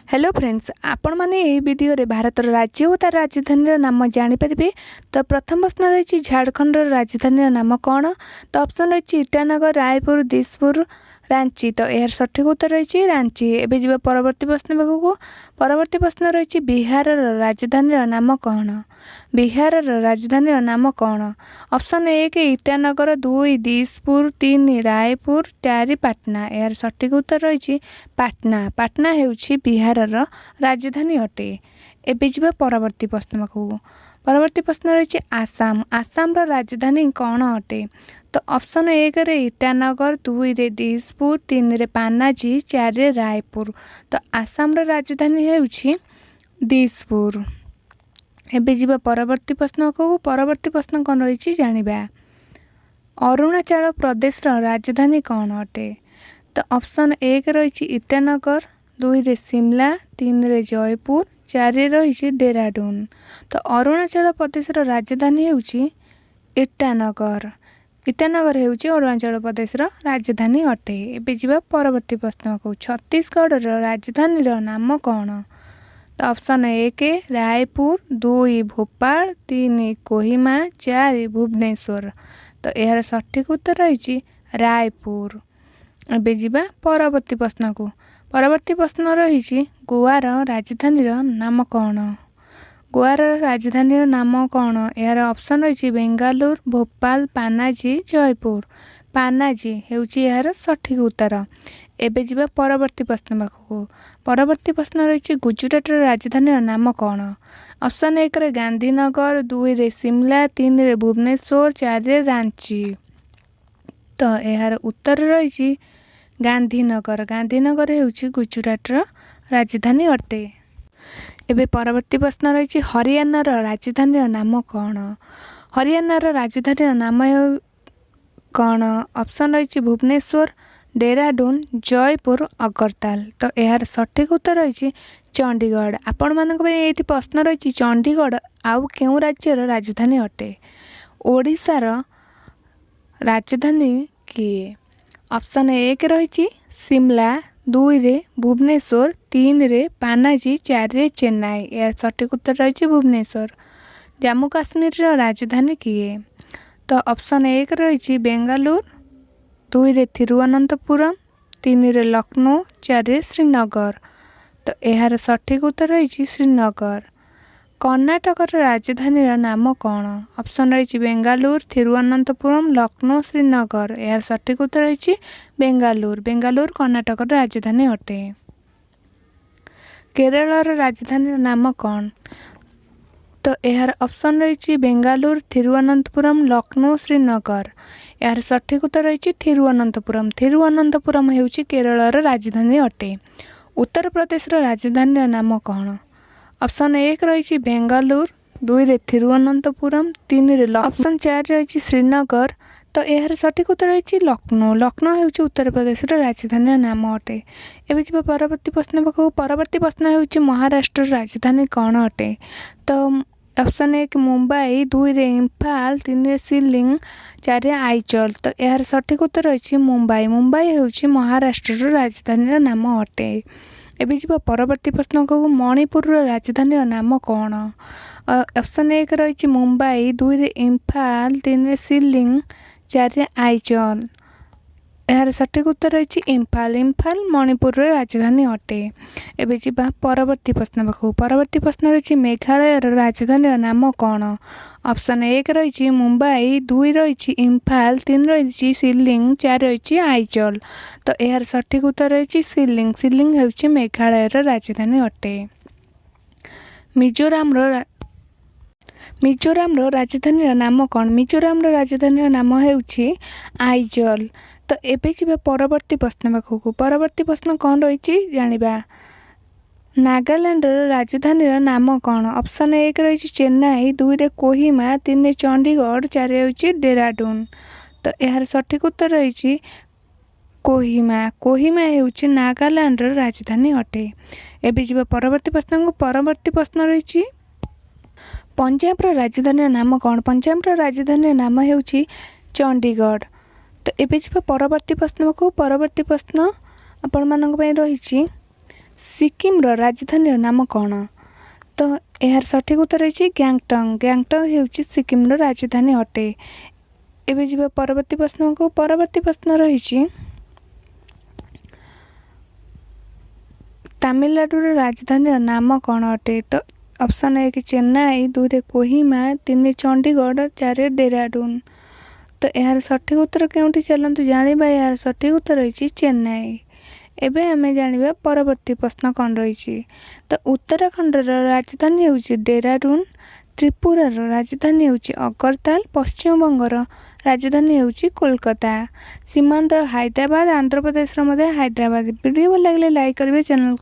Hello friends, आपण मैंने यही वीडियो रे भारत राज्य और तार राजधानी नाम जानीपर। तो प्रथम प्रश्न रही झारखंड राजधानी नाम कौन। तो ऑप्शन रही ईटानगर, रायपुर, दिसपुर, रांची। तो यार सठिक उत्तर रही रांची। एवं जी परवर्ती प्रश्न पाखक। परवर्ती प्रश्न रही बिहार राजधानी नाम कौन। बिहार राजधानी नाम कौन। ऑप्शन 1 ईटानगर, 2 दिसपुर, 3 रायपुर, 4 पाटना। यार सठिक उत्तर रही पाटना। पाटना ହେଉଛି बिहार राजधानी अटे। एवं जी परवर्ती प्रश्न पाखक। परवर्ती प्रश्न रही आसाम। आसाम राजधानी कौन अटे। तो ऑप्शन 1 ईटानगर, 2 दिसपुर, 3 पानाजी, 4 रायपुर। तो आसाम राजधानी ହେଉଛି दिसपुर। एवं जी परवर्ती प्रश्न को। परवर्ती प्रश्न कौन रही जानिबा। अरुणाचल प्रदेश राजधानी कौन अटे। तो ऑप्शन 1 रही ईटानगर, 2 शिमला, 3 जयपुर, 4 रही डेराडून। तो अरुणाचल प्रदेश राजधानी ହେଉଛି ईटानगर। ईटानगर ହେଉଛି अरुणाचल प्रदेश राजधानी अटे। एवं जी परवर्ती प्रश्न को। छत्तीसगढ़ राजधानी नाम कौन। तो ऑप्शन 1 रायपुर, 2 भोपाल, 3 कोहिमा, 4 भुवनेश्वर। तो यार सठिक उत्तर रही रायपुर। एवं जी परवर्ती प्रश्न को। परवर्ती प्रश्न रही गोवार राजधानी नाम कौन। गोवार राजधानी नाम कौन। यार ऑप्शन रही बेंगालुरु, भोपाल, पानाजी, जयपुर। पानाजी ହେଉଛି यार सठिक उत्तर। एवं जी परवर्ती प्रश्न पाखक। परवर्ती प्रश्न रही गुजरात राजधानी नाम कौन। ऑप्शन 1 गांधीनगर, 2 शिमला, 3 भुवनेश्वर, 4 रांची। तो यार उत्तर रही गांधीनगर। गांधीनगर ହେଉଛି गुजरात राजधानी अटे। एवं परवर्ती प्रश्न रही हरियाणा राजधानी नाम कौन। हरियाणा राजधानी नाम कौन। ऑप्शन रही भुवनेश्वर, डेराडून, जयपुर, अगरताल। तो यार सठिक उत्तर रही चंडीगढ़। आपण मानक ये प्रश्न रही चंडीगढ़ आउ केउं राज्यर राजधानी अटे। ओडिशार राजधानी किए। ऑप्शन 1 रही शिमला, 2 भुवनेश्वर, 3 पानाजी, 4 चेन्नई। यार सठिक उत्तर रही भुवनेश्वर। जम्मू काश्मीर राजधानी किए। तो ऑप्शन 1 रही बेंगालुरु, 2 तिरुवनंतपुरम, 3 लखनऊ, 4 श्रीनगर। तो यार सठिक उत्तर रही श्रीनगर। कर्णाटक राजधानी नाम कौन। ऑप्शन रही बेंगालुरु, तिरुवनंतपुरम, लखनऊ, श्रीनगर। यार सठिक उत्तर रही बेंगालुरु। बेंगालुरु कर्णाटक राजधानी अटे। केरल राजधानी नाम कौन। तो यार ऑप्शन रही बेंगालुरु, तिरुवनंतपुरम, लखनऊ, श्रीनगर। यार सठिक उत्तर रही तिरुवनंतपुरम। तिरुवनंतपुरम ହେଉଛି केरल राजधानी अटे। उत्तर प्रदेश राजधानी नाम कौन। ऑप्शन 1 रही बेंगालुरु, 2 तिरुवनंतपुरम, 3 ऑप्शन 4 रही श्रीनगर। तो यार सठिक उत्तर रही लखनऊ। लखनऊ ହେଉଛି उत्तर प्रदेश राजधानी नाम अटे। एवं जी परवर्ती प्रश्न पाखक। परवर्ती प्रश्न ହେଉଛି महाराष्ट्र राजधानी कौन अटे। तो ऑप्शन 1 मुंबई, 2 इम्फाल, 3 शिलिंग, 4 आइजल। तो यार सठिक उत्तर रही मुंबई। मुंबई ହେଉଛି महाराष्ट्र राजधानी नाम अटे। एवं जी परवर्ती प्रश्न को। मणिपुर राजधानी नाम कौन। ऑप्शन 1 रही मुंबई, 2 इम्फाल, 3 शिलिंग, 4 आइजल। यार सठिक उत्तर रही इम्फाल। इम्फाल मणिपुर राजधानी अटे। एवं जी परवर्ती प्रश्न पाखक। परवर्ती प्रश्न रही मेघालय राजधानी नाम कौन। ऑप्शन 1 रही मुंबई, 2 रही इम्फाल, 3 रही शिलिंग, 4 रही आइजल। तो यार सठिक उत्तर रही शिलिंग। शिलिंग ହେଉଛି मेघालय राजधानी अटे। मिजोराम राजधानी नाम कौन। मिजोराम राजधानी नाम ହେଉଛି आइजल। तो एवं जी परवर्ती प्रश्न पाखक। परवर्ती प्रश्न कौन रही जानिबा। नागालैंड राजधानी नाम कौन। ऑप्शन 1 रही चेन्नई, 2 कोहिमा, 3 चंडीगढ़, 4 ହେଉଛି डेराडून। तो यार सठिक उत्तर रही कोहिमा। कोहिमा ହେଉଛି नागालैंड राजधानी अटे। एवं जी परवर्ती प्रश्न को। परवर्ती प्रश्न रही पंजाब राजधानी नाम कौन। पंजाब राजधानी नाम ହେଉଛି चंडीगढ़। तो एवं जी परवर्ती प्रश्न को। परवर्ती प्रश्न आपण मानक रही सिक्किमर राजधानी नाम कौन? तो यार सठिक उत्तर रही ग्यांगटक। ग्यांगटक ହେଉଛି सिक्किमर राजधानी अटे। एबे जीवा परवर्ती प्रश्न को। परवर्ती प्रश्न रही तमिलनाडु राजधानी नाम कौन अटे? तो ऑप्शन 1 चेन्नई, 2 कोहिमा, 3 चंडीगढ़, 4 डेहराडून। तो यार सठिक उत्तर केउंठी चलतु जानिबा। यार सठिक उत्तर रही चेन्नई। एबे आमे जानिबा परवर्ती प्रश्न कौन रही। तो उत्तराखंड राजधानी होउची डेहराडून, त्रिपुरार राजधानी होउची अगरताल, पश्चिम बंगर राजधानी होउची कोलकाता, सीमांचल हैदराबाद, आंध्र प्रदेश हैदराबाद। वीडियो भल लगे लाइक करेंगे, चैनल